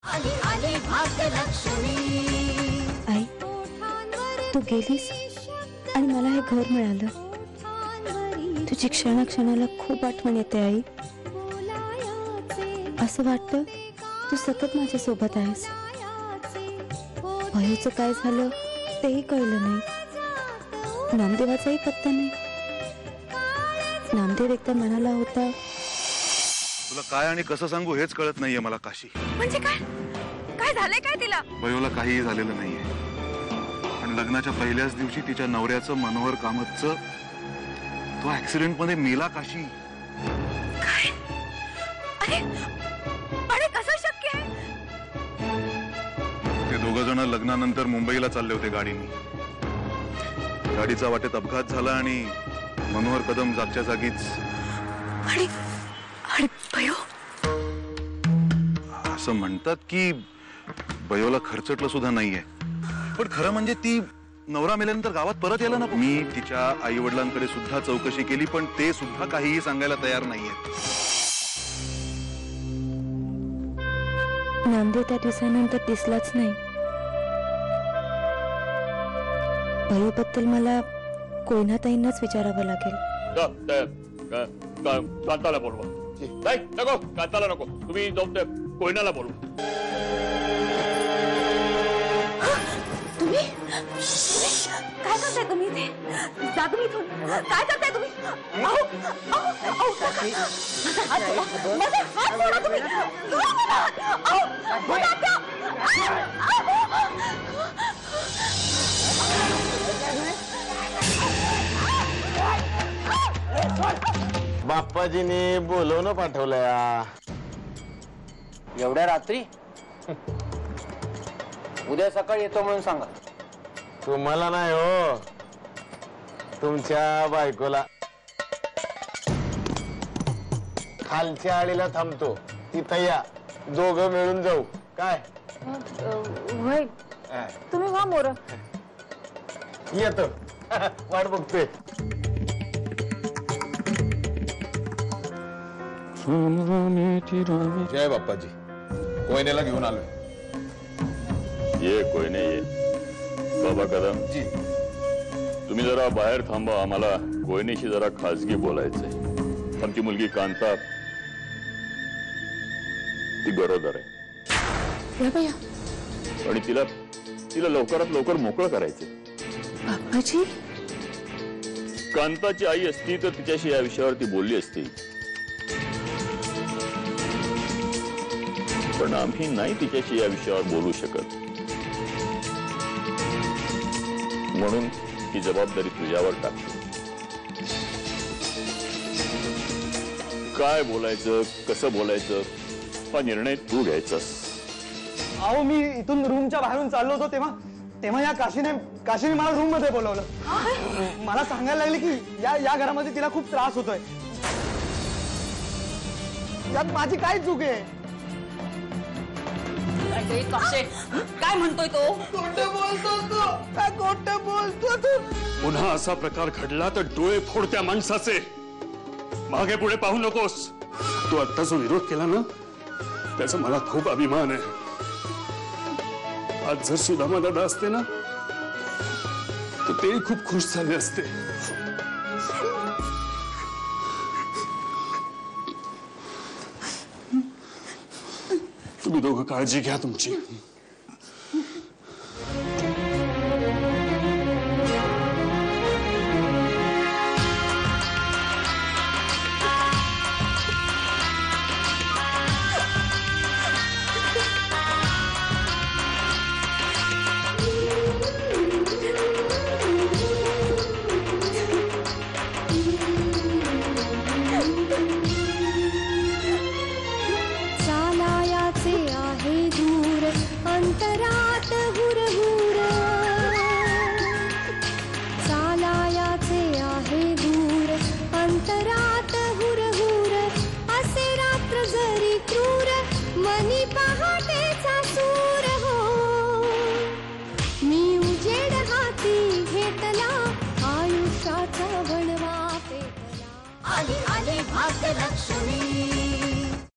आली आली भाग्यलक्ष्मी। आई, तू गेलीस आणि मला हे घर मिळालं। तुझी क्षणाक्षणाला खूप आठवण येते आई। असं वाटतं तू सतत माझ्या सोबत आहेस। भयूचं काय झालं तेही कळलं नाही। नामदेवाचाही पत्ता नाही। नामदेव एकदा म्हणाला होता, तुला काय आणि कसं सांगू हेच कळत नाहीये मला काशी। म्हणजे काय काय झालंय काय तिला? भयोला काहीही झालेलं नाहीये, पण लग्नाच्या पहिल्याच दिवशी तिच्या नवऱ्याचं मनोहर कामतचं तो ऍक्सिडेंट मध्ये मेला काशी। काय? अरे अरे कसं शक्य आहे? ते दोघं जण लग्नानंतर मुंबईला चालले होते गाडीने। गाडीचा वाटेत अपघात झाला आणि मनोहर कदम जागच्या जागीच। अरे अरे भयो, असं म्हणतात की भयोला खर्चटलं सुद्धा नाहीये, पण खरं म्हणजे ती नवरा मेल्यानंतर गावात परत यायला नको। मी तिच्या आई वडिलांकडे सुद्धा चौकशी केली, पण ते सुद्धा काहीही सांगायला तयार नाहीयेत। नामदेव त्या दिवसानंतर दिसलाच नाही। भयूबद्दल मला कोयनाताईंनाच विचारावं लागेल। कांताला बोलवा। नाही नको, कांताला नको, तुम्ही जाऊन त्या कोयनाला बोलवा। तुम्ही काय करताय तुम्ही इथे? जा तुम्ही इथून। काय करताय तुम्ही? अहो अहो अहो माझा हात सोडा, माझा हात सोडा तुम्ही। सोडा माझा हात। अहो सोडा त्या। बाप्पाजीने बोलवणं पाठवलंय। एवढ्या रात्री? उद्या सकाळी येतो म्हणून सांगा। तुम्हाला नाही हो, तुमच्या बायकोला। खालच्या आळीला थांबतो, तिथं या, दोघं मिळून जाऊ। काय होय, तुम्ही वा मोर। येतो, वाट बघतोय। जय बाप्पाजी, कोयनेला घेऊन आलोय। ये कोयने ये। बाबा कदम जी, तुम्ही जरा बाहेर थांबा, आम्हाला कोयनेशी जरा खासगी बोलायचंय। आमची मुलगी कांता ती गरोदर आहे आणि तिला तिला लवकरात लवकर मोकळं करायचंय। बाप्पाजी, कांताची आई असती तर तिच्याशी या विषयावरती बोलली असती, पण आम्ही नाही तिच्याशी या विषयावर बोलू शकत, म्हणून ही जबाबदारी तुझ्यावर टाकतो। काय बोलायचं, कसं बोलायचं हा निर्णय तू घ्यायचास। अहो मी इथून रूमच्या बाहेरून चाललो होतो तेव्हा या काशीने मला रूम मध्ये बोलवलं। मला सांगायला लागले की या घरामध्ये तिला खूप त्रास होतोय। यात माझी काय चूक आहे? काय म्हणतोय तो? खोटं बोलतो तू, काय खोटं बोलतो तू? पुन्हा असा प्रकार घडला तर डोळे फोड त्या माणसाचे। मागे पुढे पाहू नकोस। तू आता जो विरोध केला ना त्याचा मला खूप अभिमान आहे। आज जर सुदामा दादा असते ना तर ते खूप खुश झाले असते। तुम्ही दोघं काळजी घ्या तुमची। चालायाचे आहे दूर अंतरात हुरहुर। चालायाचे आहे दूर अंतरात हुरहुर। असे रात्र जरी क्रूर मनी पहाटेचा सूर हो। मी उजेड हाती घेतला आयुष्याचा वणवा पेटला। आली आली भाग्यलक्ष्मी।